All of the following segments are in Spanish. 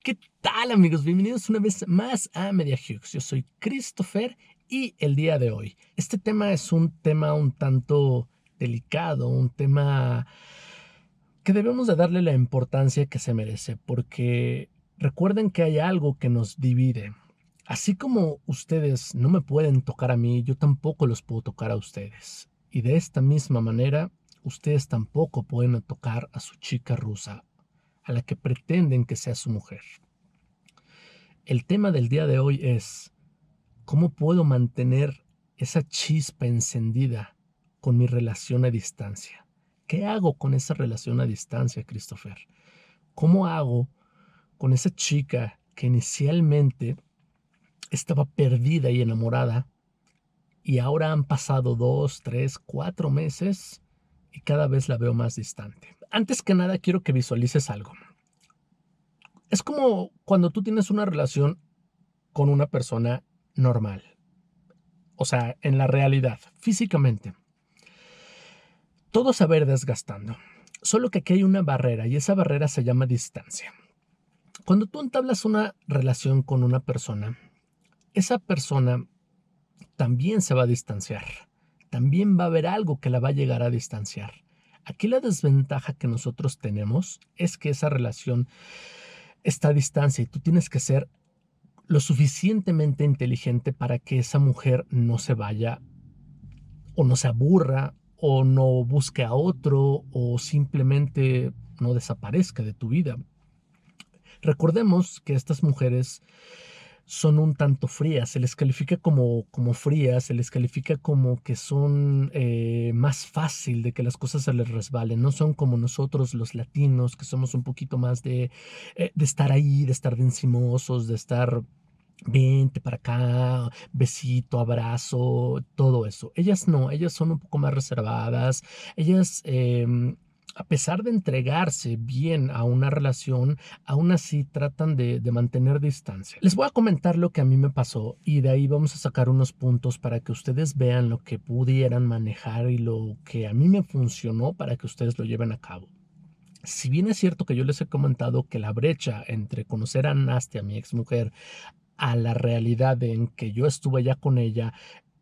¿Qué tal, amigos? Bienvenidos una vez más a Media Hughes. Yo soy Christopher y el día de hoy, este tema es un tema un tanto delicado, un tema que debemos de darle la importancia que se merece, porque recuerden que hay algo que nos divide. Así como ustedes no me pueden tocar a mí, yo tampoco los puedo tocar a ustedes. Y de esta misma manera, ustedes tampoco pueden tocar a su chica rusa, a la que pretenden que sea su mujer. El tema del día de hoy es cómo puedo mantener esa chispa encendida con mi relación a distancia. ¿Qué hago con esa relación a distancia, Christopher? ¿Cómo hago con esa chica que inicialmente estaba perdida y enamorada y ahora han pasado 2, 3, 4 meses y cada vez la veo más distante? Antes que nada quiero que visualices algo. Es como cuando tú tienes una relación con una persona normal. O sea, en la realidad, físicamente. Todo se va a ir desgastando. Solo que aquí hay una barrera y esa barrera se llama distancia. Cuando tú entablas una relación con una persona, esa persona también se va a distanciar. También va a haber algo que la va a llegar a distanciar. Aquí la desventaja que nosotros tenemos es que esa relación está a distancia y tú tienes que ser lo suficientemente inteligente para que esa mujer no se vaya o no se aburra o no busque a otro o simplemente no desaparezca de tu vida. Recordemos que estas mujeres son un tanto frías, se les califica como frías, se les califica como que son más fácil de que las cosas se les resbalen, no son como nosotros los latinos que somos un poquito más de estar ahí, de estar de encimosos, de estar vente para acá, besito, abrazo, todo eso. Ellas no, ellas son un poco más reservadas, ellas a pesar de entregarse bien a una relación, aún así tratan de mantener distancia. Les voy a comentar lo que a mí me pasó y de ahí vamos a sacar unos puntos para que ustedes vean lo que pudieran manejar y lo que a mí me funcionó para que ustedes lo lleven a cabo. Si bien es cierto que yo les he comentado que la brecha entre conocer a Nastia, mi exmujer, a la realidad en que yo estuve ya con ella,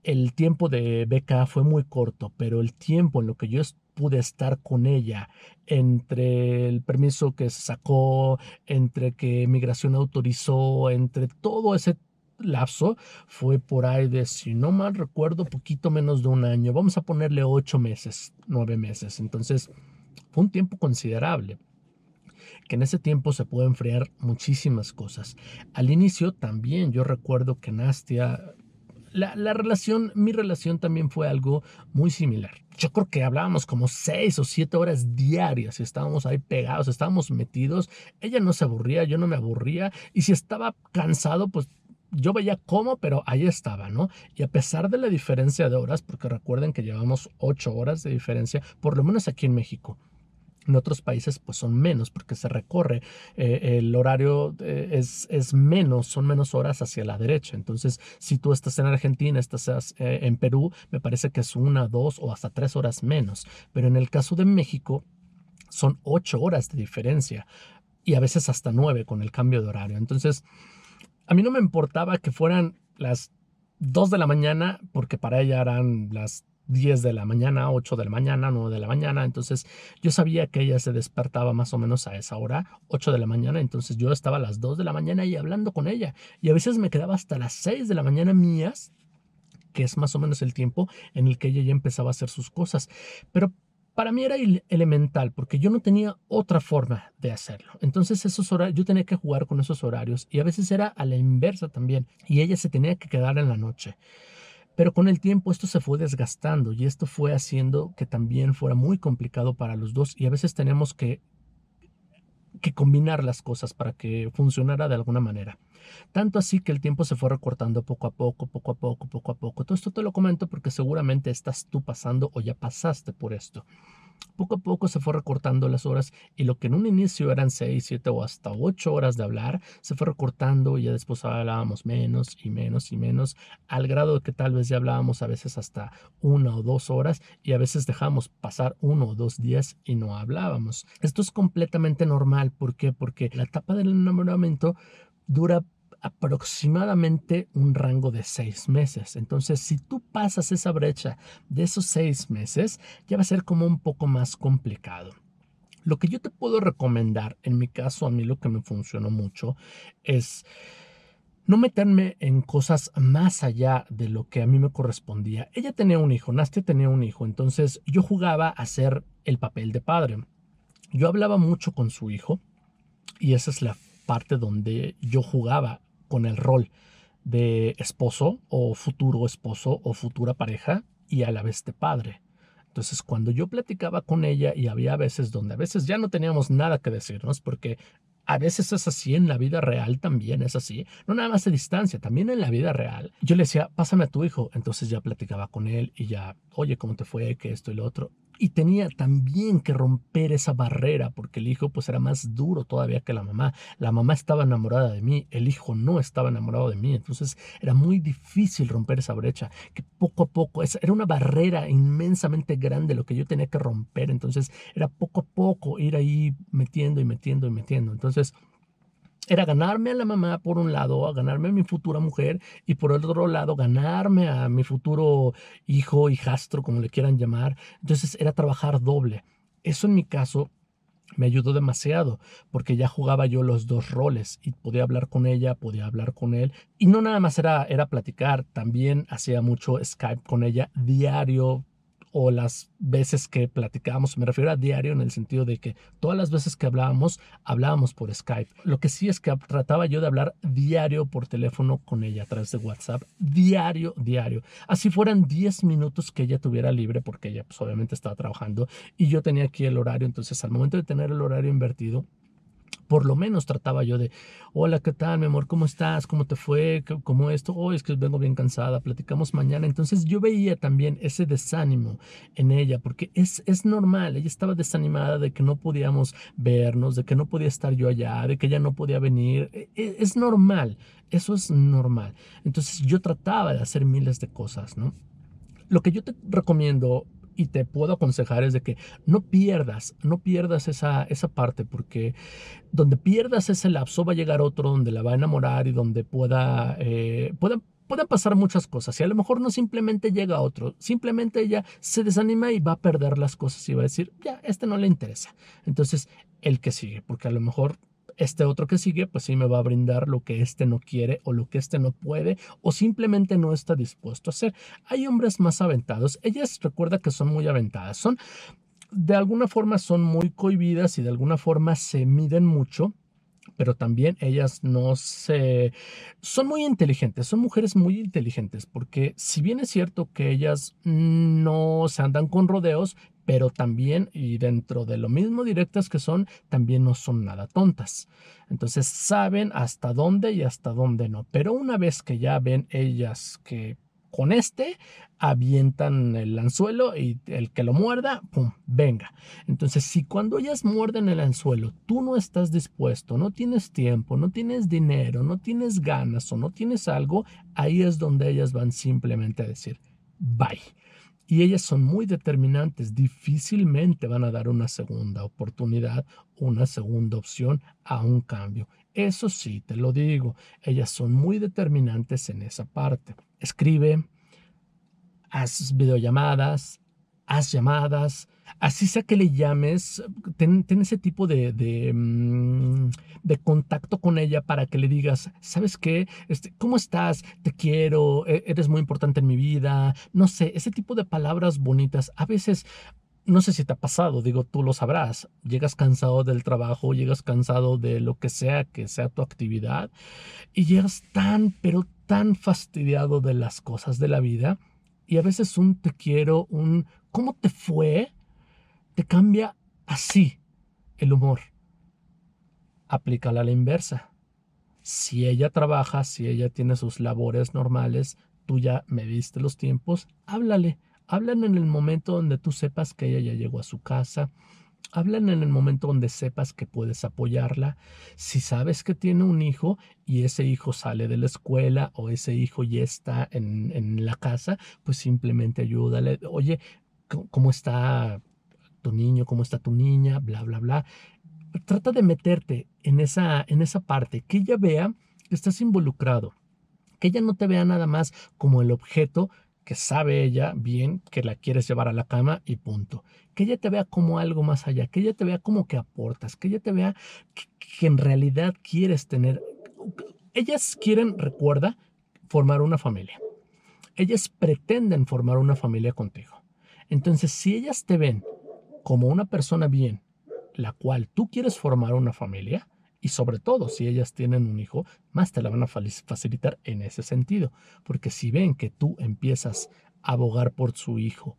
el tiempo de beca fue muy corto, pero el tiempo en lo que yo pude estar con ella, entre el permiso que se sacó, entre que migración autorizó, entre todo ese lapso, fue por ahí de, si no mal recuerdo, poquito menos de un año. Vamos a ponerle 8 meses, 9 meses. Entonces, fue un tiempo considerable que en ese tiempo se pueden enfriar muchísimas cosas. Al inicio también yo recuerdo que Nastia, mi relación también fue algo muy similar. Yo creo que hablábamos como 6 o 7 horas diarias y estábamos ahí pegados, estábamos metidos. Ella no se aburría, yo no me aburría. Y si estaba cansado, pues yo veía cómo, pero ahí estaba, ¿no? Y a pesar de la diferencia de horas, porque recuerden que llevamos 8 horas de diferencia, por lo menos aquí en México. En otros países pues son menos porque se recorre, el horario es menos, son menos horas hacia la derecha. Entonces, si tú estás en Argentina, estás en Perú, me parece que es 1, 2 o hasta 3 horas menos. Pero en el caso de México, son 8 horas de diferencia y a veces hasta 9 con el cambio de horario. Entonces, a mí no me importaba que fueran las 2 de la mañana, porque para ella eran las 10 de la mañana, 8 de la mañana, 9 de la mañana. Entonces yo sabía que ella se despertaba más o menos a esa hora, 8 de la mañana. Entonces yo estaba a las 2 de la mañana y hablando con ella. Y a veces me quedaba hasta las 6 de la mañana mías, que es más o menos el tiempo en el que ella ya empezaba a hacer sus cosas. Pero para mí era elemental porque yo no tenía otra forma de hacerlo. Entonces esos horarios, yo tenía que jugar con esos horarios y a veces era a la inversa también. Y ella se tenía que quedar en la noche. Pero con el tiempo esto se fue desgastando y esto fue haciendo que también fuera muy complicado para los dos y a veces tenemos que combinar las cosas para que funcionara de alguna manera. Tanto así que el tiempo se fue recortando poco a poco, poco a poco, poco a poco. Todo esto te lo comento porque seguramente estás tú pasando o ya pasaste por esto. Poco a poco se fue recortando las horas y lo que en un inicio eran 6, 7 o hasta 8 horas de hablar, se fue recortando y ya después hablábamos menos y menos y menos, al grado de que tal vez ya hablábamos a veces hasta 1 o 2 horas y a veces dejamos pasar 1 o 2 días y no hablábamos. Esto es completamente normal. ¿Por qué? Porque la etapa del enamoramiento dura aproximadamente un rango de 6 meses. Entonces, si tú pasas esa brecha de esos 6 meses, ya va a ser como un poco más complicado. Lo que yo te puedo recomendar, en mi caso, a mí lo que me funcionó mucho es no meterme en cosas más allá de lo que a mí me correspondía. Ella tenía un hijo, Nastia tenía un hijo, entonces yo jugaba a ser el papel de padre. Yo hablaba mucho con su hijo y esa es la parte donde yo jugaba con el rol de esposo o futura pareja y a la vez de padre. Entonces, cuando yo platicaba con ella y había veces donde a veces ya no teníamos nada que decirnos, porque a veces es así en la vida real también es así, no nada más a distancia, también en la vida real. Yo le decía, pásame a tu hijo, entonces ya platicaba con él y ya, oye, ¿cómo te fue? Que esto y lo otro. Y tenía también que romper esa barrera porque el hijo pues era más duro todavía que la mamá. La mamá estaba enamorada de mí, el hijo no estaba enamorado de mí, entonces era muy difícil romper esa brecha, que poco a poco, era una barrera inmensamente grande lo que yo tenía que romper, entonces era poco a poco ir ahí metiendo y metiendo y metiendo. Entonces era ganarme a la mamá por un lado, a ganarme a mi futura mujer y por el otro lado ganarme a mi futuro hijo, hijastro, como le quieran llamar. Entonces era trabajar doble. Eso en mi caso me ayudó demasiado porque ya jugaba yo los dos roles y podía hablar con ella, podía hablar con él y no nada más era platicar, también hacía mucho Skype con ella diario o las veces que platicábamos, me refiero a diario en el sentido de que todas las veces que hablábamos por Skype. Lo que sí es que trataba yo de hablar diario por teléfono con ella a través de WhatsApp, diario, diario. Así fueran 10 minutos que ella tuviera libre porque ella pues obviamente estaba trabajando y yo tenía aquí el horario, entonces al momento de tener el horario invertido, por lo menos trataba yo de, hola, ¿qué tal, mi amor? ¿Cómo estás? ¿Cómo te fue? ¿Cómo esto? Oh, es que vengo bien cansada, platicamos mañana. Entonces yo veía también ese desánimo en ella, porque es normal, ella estaba desanimada de que no podíamos vernos, de que no podía estar yo allá, de que ella no podía venir. Es normal, eso es normal. Entonces yo trataba de hacer miles de cosas, ¿no? Lo que yo te recomiendo y te puedo aconsejar es de que no pierdas esa parte, porque donde pierdas ese lapso va a llegar otro donde la va a enamorar y donde puedan pasar muchas cosas. Y a lo mejor no simplemente llega otro, simplemente ella se desanima y va a perder las cosas y va a decir, ya, este no le interesa. Entonces, el que sigue, porque a lo mejor este otro que sigue, pues sí me va a brindar lo que este no quiere o lo que este no puede o simplemente no está dispuesto a hacer. Hay hombres más aventados. Ellas recuerda que son muy aventadas. De alguna forma son muy cohibidas y de alguna forma se miden mucho, pero también ellas no se... son muy inteligentes, son mujeres muy inteligentes, porque si bien es cierto que ellas no se andan con rodeos, pero también, y dentro de lo mismo directas que son, también no son nada tontas. Entonces saben hasta dónde y hasta dónde no. Pero una vez que ya ven ellas que con avientan el anzuelo y el que lo muerda, ¡pum!, venga. Entonces, si cuando ellas muerden el anzuelo, tú no estás dispuesto, no tienes tiempo, no tienes dinero, no tienes ganas o no tienes algo, ahí es donde ellas van simplemente a decir, bye. Y ellas son muy determinantes, difícilmente van a dar una segunda oportunidad, una segunda opción a un cambio. Eso sí, te lo digo, ellas son muy determinantes en esa parte. Escribe, haz videollamadas, haz llamadas, así sea que le llames, ten ese tipo de contacto con ella para que le digas, ¿sabes qué? ¿Cómo estás? Te quiero, eres muy importante en mi vida, no sé, ese tipo de palabras bonitas. A veces, no sé si te ha pasado, digo, tú lo sabrás, llegas cansado del trabajo, llegas cansado de lo que sea tu actividad, y llegas tan, pero tan fastidiado de las cosas de la vida. Y a veces un te quiero, un ¿cómo te fue? Te cambia así el humor. Aplícala a la inversa. Si ella trabaja, si ella tiene sus labores normales, tú ya mediste los tiempos, háblale. Hablan en el momento donde tú sepas que ella ya llegó a su casa. Hablan en el momento donde sepas que puedes apoyarla. Si sabes que tiene un hijo y ese hijo sale de la escuela o ese hijo ya está en la casa, pues simplemente ayúdale. Oye, ¿cómo está tu niño? ¿Cómo está tu niña? Bla, bla, bla. Trata de meterte en esa parte, que ella vea que estás involucrado, que ella no te vea nada más como el objeto que sabe ella bien que la quieres llevar a la cama y punto. Que ella te vea como algo más allá, que ella te vea como que aportas, que ella te vea que en realidad quieres tener. Ellas quieren, recuerda, formar una familia. Ellas pretenden formar una familia contigo. Entonces, si ellas te ven como una persona bien, la cual tú quieres formar una familia, y sobre todo si ellas tienen un hijo, más te la van a facilitar en ese sentido. Porque si ven que tú empiezas a abogar por su hijo,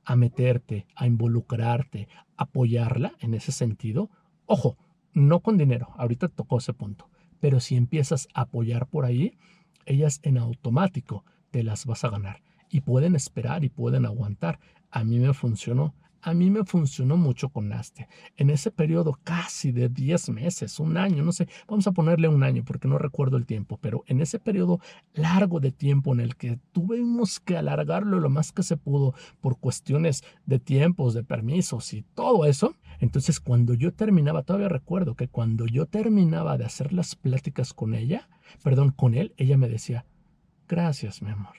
a meterte, a involucrarte, a apoyarla en ese sentido, ojo, no con dinero, ahorita tocó ese punto, pero si empiezas a apoyar por ahí, ellas en automático te las vas a ganar y pueden esperar y pueden aguantar. A mí me funcionó. A mí me funcionó mucho con Naste. En ese periodo casi de 10 meses, un año, no sé, vamos a ponerle un año porque no recuerdo el tiempo, pero en ese periodo largo de tiempo en el que tuvimos que alargarlo lo más que se pudo por cuestiones de tiempos, de permisos y todo eso, entonces cuando yo terminaba, todavía recuerdo que cuando yo terminaba de hacer las pláticas con ella, perdón, con él, ella me decía, gracias, mi amor.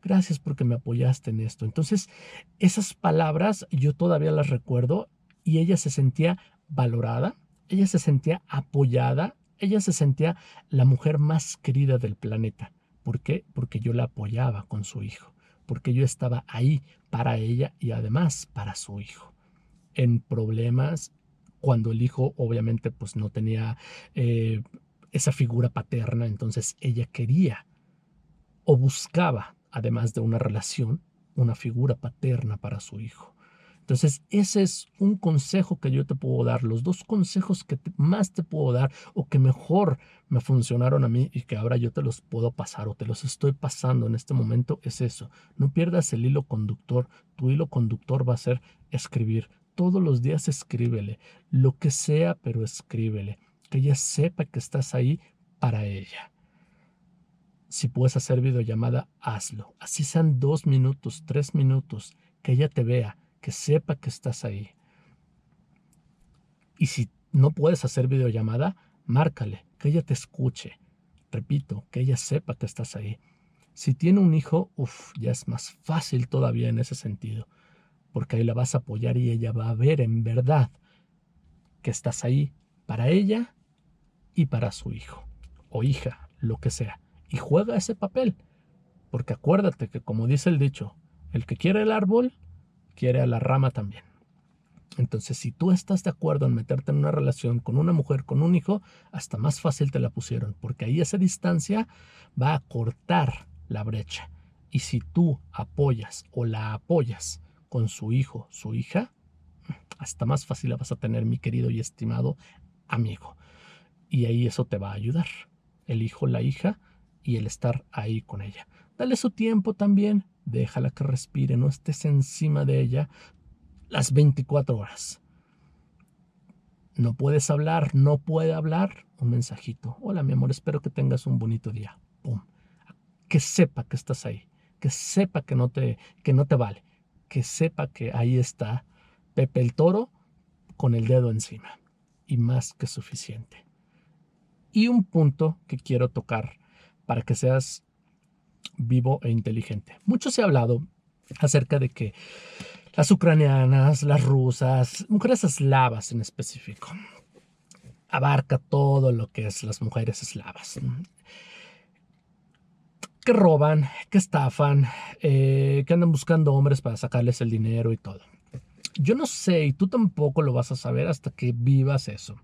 Gracias porque me apoyaste en esto. Entonces, esas palabras yo todavía las recuerdo y ella se sentía valorada, ella se sentía apoyada, ella se sentía la mujer más querida del planeta. ¿Por qué? Porque yo la apoyaba con su hijo, porque yo estaba ahí para ella y además para su hijo. En problemas, cuando el hijo obviamente pues no tenía esa figura paterna, entonces ella quería o buscaba, además de una relación, una figura paterna para su hijo. Entonces, ese es un consejo que yo te puedo dar. Los dos consejos que más te puedo dar o que mejor me funcionaron a mí y que ahora yo te los puedo pasar o te los estoy pasando en este momento es eso. No pierdas el hilo conductor. Tu hilo conductor va a ser escribir. Todos los días escríbele. Lo que sea, pero escríbele. Que ella sepa que estás ahí para ella. Si puedes hacer videollamada, hazlo. Así sean 2 minutos, 3 minutos, que ella te vea, que sepa que estás ahí. Y si no puedes hacer videollamada, márcale, que ella te escuche. Repito, que ella sepa que estás ahí. Si tiene un hijo, ya es más fácil todavía en ese sentido, porque ahí la vas a apoyar y ella va a ver en verdad que estás ahí para ella y para su hijo o hija, lo que sea. Y juega ese papel. Porque acuérdate que, como dice el dicho, el que quiere el árbol, quiere a la rama también. Entonces, si tú estás de acuerdo en meterte en una relación con una mujer, con un hijo, hasta más fácil te la pusieron, porque ahí esa distancia va a cortar la brecha. Y si tú apoyas o la apoyas con su hijo, su hija, hasta más fácil la vas a tener, mi querido y estimado amigo. Y ahí eso te va a ayudar. El hijo, la hija y el estar ahí con ella. Dale su tiempo también, déjala que respire, no estés encima de ella las 24 horas. No puedes hablar, no puede hablar, un mensajito. Hola, mi amor, espero que tengas un bonito día. Pum. Que sepa que estás ahí, que sepa que no te vale, que sepa que ahí está Pepe el Toro con el dedo encima. Y más que suficiente. Y un punto que quiero tocar para que seas vivo e inteligente. Mucho se ha hablado acerca de que las ucranianas, las rusas, mujeres eslavas en específico, abarca todo lo que es las mujeres eslavas, que roban, que estafan, que andan buscando hombres para sacarles el dinero y todo. Yo no sé, y tú tampoco lo vas a saber hasta que vivas eso.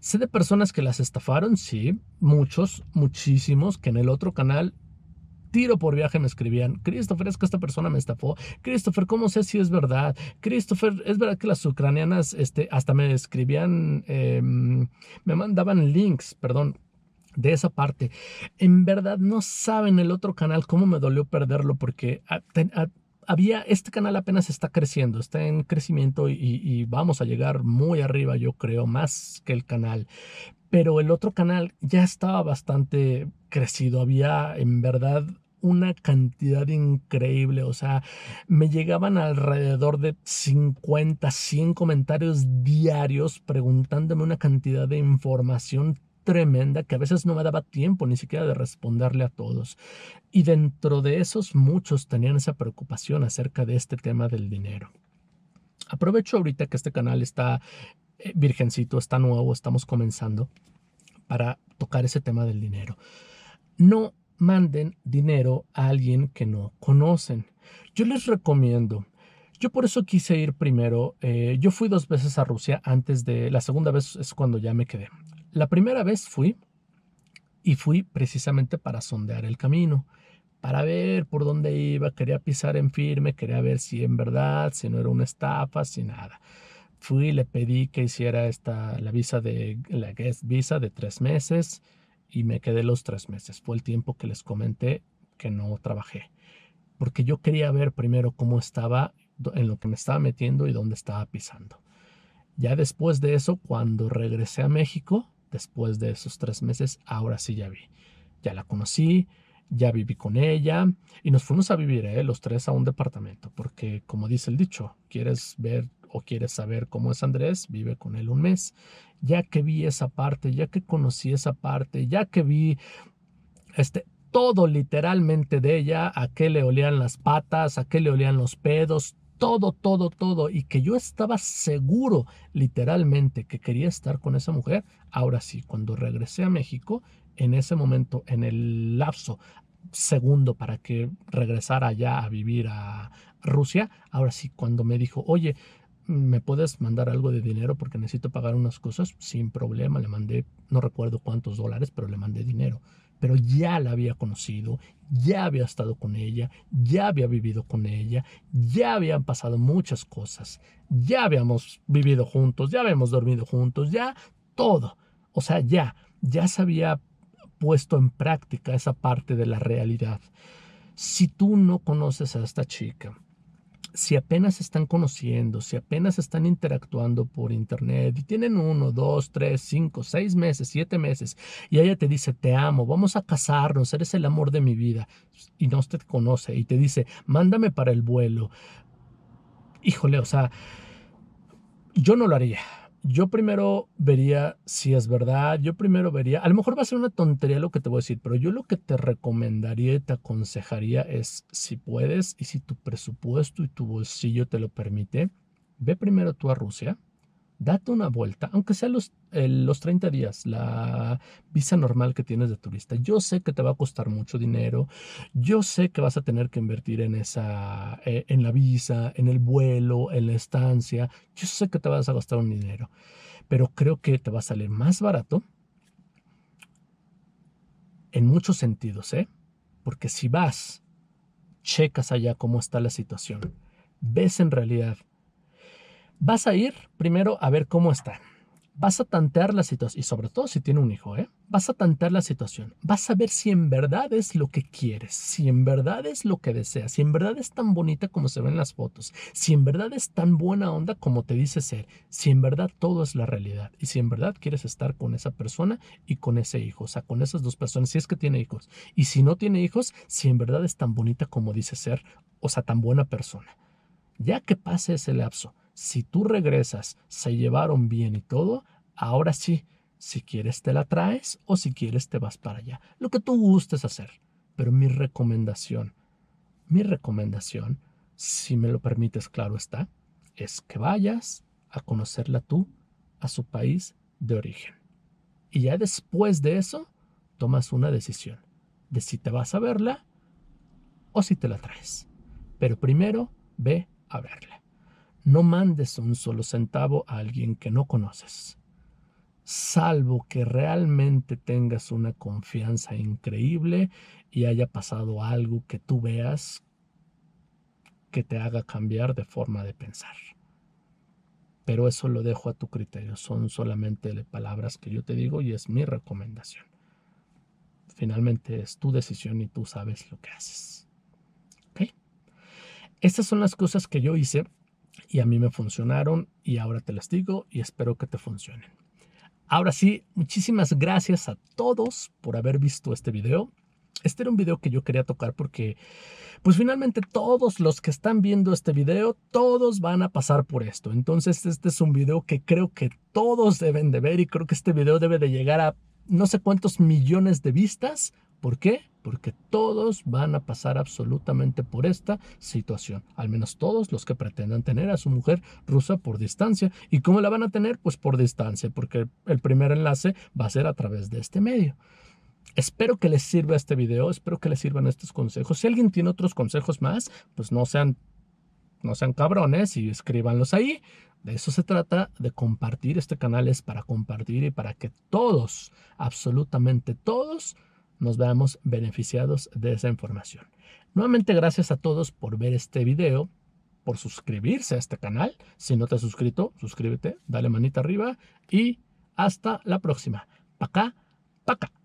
Sé de personas que las estafaron, sí, muchos, muchísimos, que en el otro canal tiro por viaje me escribían, Christopher, es que esta persona me estafó, Christopher, ¿cómo sé si es verdad? Christopher, es verdad que las ucranianas hasta me escribían, me mandaban links, perdón, de esa parte. En verdad no saben el otro canal cómo me dolió perderlo porque este canal apenas está creciendo, está en crecimiento y vamos a llegar muy arriba, yo creo, más que el canal. Pero el otro canal ya estaba bastante crecido, había en verdad una cantidad increíble, o sea, me llegaban alrededor de 50, 100 comentarios diarios preguntándome una cantidad de información tremenda que a veces no me daba tiempo ni siquiera de responderle a todos. Y dentro de esos muchos tenían esa preocupación acerca de este tema del dinero. Aprovecho ahorita que este canal está virgencito, está nuevo, estamos comenzando para tocar ese tema del dinero. No manden dinero a alguien que no conocen. Yo les recomiendo, yo por eso quise ir primero, yo fui 2 veces a Rusia antes de, la segunda vez es cuando ya me quedé. La primera vez fui y fui precisamente para sondear el camino, para ver por dónde iba, quería pisar en firme, quería ver si en verdad, si no era una estafa, si nada. Fui, le pedí que hiciera la guest visa de 3 meses y me quedé los 3 meses. Fue el tiempo que les comenté que no trabajé, porque yo quería ver primero cómo estaba, en lo que me estaba metiendo y dónde estaba pisando. Ya después de eso, cuando regresé a México, después de esos 3 meses, ahora sí ya vi. Ya la conocí, ya viví con ella y nos fuimos a vivir los tres a un departamento, porque como dice el dicho, quieres ver o quieres saber cómo es Andrés, vive con él un mes. Ya que vi esa parte, ya que conocí esa parte, ya que vi todo literalmente de ella, a qué le olían las patas, a qué le olían los pedos, todo, todo, todo, y que yo estaba seguro literalmente que quería estar con esa mujer. Ahora sí, cuando regresé a México, en ese momento, en el lapso segundo para que regresara allá a vivir a Rusia, ahora sí, cuando me dijo, oye, ¿me puedes mandar algo de dinero porque necesito pagar unas cosas? Sin problema, le mandé, no recuerdo cuántos dólares, pero le mandé dinero. Pero ya la había conocido, ya había estado con ella, ya había vivido con ella, ya habían pasado muchas cosas, ya habíamos vivido juntos, ya habíamos dormido juntos, ya todo. O sea, ya se había puesto en práctica esa parte de la realidad. Si tú no conoces a esta chica, si apenas se están conociendo, si apenas están interactuando por internet y tienen 1, 2, 3, 5, 6 meses, 7 meses y ella te dice te amo, vamos a casarnos, eres el amor de mi vida y no te conoce y te dice mándame para el vuelo, híjole, o sea, yo no lo haría. Yo primero vería si es verdad, yo primero vería, a lo mejor va a ser una tontería lo que te voy a decir, pero yo lo que te recomendaría y te aconsejaría es, si puedes y si tu presupuesto y tu bolsillo te lo permite, ve primero tú a Rusia, date una vuelta, aunque sea los 30 días, la visa normal que tienes de turista. Yo sé que te va a costar mucho dinero, yo sé que vas a tener que invertir en la visa, en el vuelo, en la estancia, yo sé que te vas a gastar un dinero, pero creo que te va a salir más barato en muchos sentidos, ¿eh? Porque si vas, checas allá cómo está la situación, ves en realidad. Vas a ir primero a ver cómo está. Vas a tantear la situación, y sobre todo si tiene un hijo, ¿eh? Vas a tantear la situación. Vas a ver si en verdad es lo que quieres, si en verdad es lo que deseas, si en verdad es tan bonita como se ve en las fotos, si en verdad es tan buena onda como te dice ser, si en verdad todo es la realidad y si en verdad quieres estar con esa persona y con ese hijo, o sea, con esas dos personas, si es que tiene hijos. Y si no tiene hijos, si en verdad es tan bonita como dice ser, o sea, tan buena persona. Ya que pase ese lapso, si tú regresas, se llevaron bien y todo, ahora sí, si quieres te la traes o si quieres te vas para allá. Lo que tú gustes hacer. Pero mi recomendación, si me lo permites, claro está, es que vayas a conocerla tú a su país de origen. Y ya después de eso, tomas una decisión de si te vas a verla o si te la traes. Pero primero, ve a verla. No mandes un solo centavo a alguien que no conoces, salvo que realmente tengas una confianza increíble y haya pasado algo que tú veas que te haga cambiar de forma de pensar. Pero eso lo dejo a tu criterio, son solamente palabras que yo te digo y es mi recomendación. Finalmente es tu decisión y tú sabes lo que haces. ¿Ok? Estas son las cosas que yo hice y a mí me funcionaron y ahora te las digo y espero que te funcionen. Ahora sí, muchísimas gracias a todos por haber visto este video. Este era un video que yo quería tocar porque, pues finalmente todos los que están viendo este video, todos van a pasar por esto. Entonces este es un video que creo que todos deben de ver y creo que este video debe de llegar a no sé cuántos millones de vistas. ¿Por qué? Porque todos van a pasar absolutamente por esta situación. Al menos todos los que pretendan tener a su mujer rusa por distancia. ¿Y cómo la van a tener? Pues por distancia, porque el primer enlace va a ser a través de este medio. Espero que les sirva este video, espero que les sirvan estos consejos. Si alguien tiene otros consejos más, pues no sean cabrones y escríbanlos ahí. De eso se trata, de compartir. Este canal es para compartir y para que todos, absolutamente todos, nos veamos beneficiados de esa información. Nuevamente, gracias a todos por ver este video, por suscribirse a este canal. Si no te has suscrito, suscríbete, dale manita arriba y hasta la próxima. Pa' acá, pa' acá.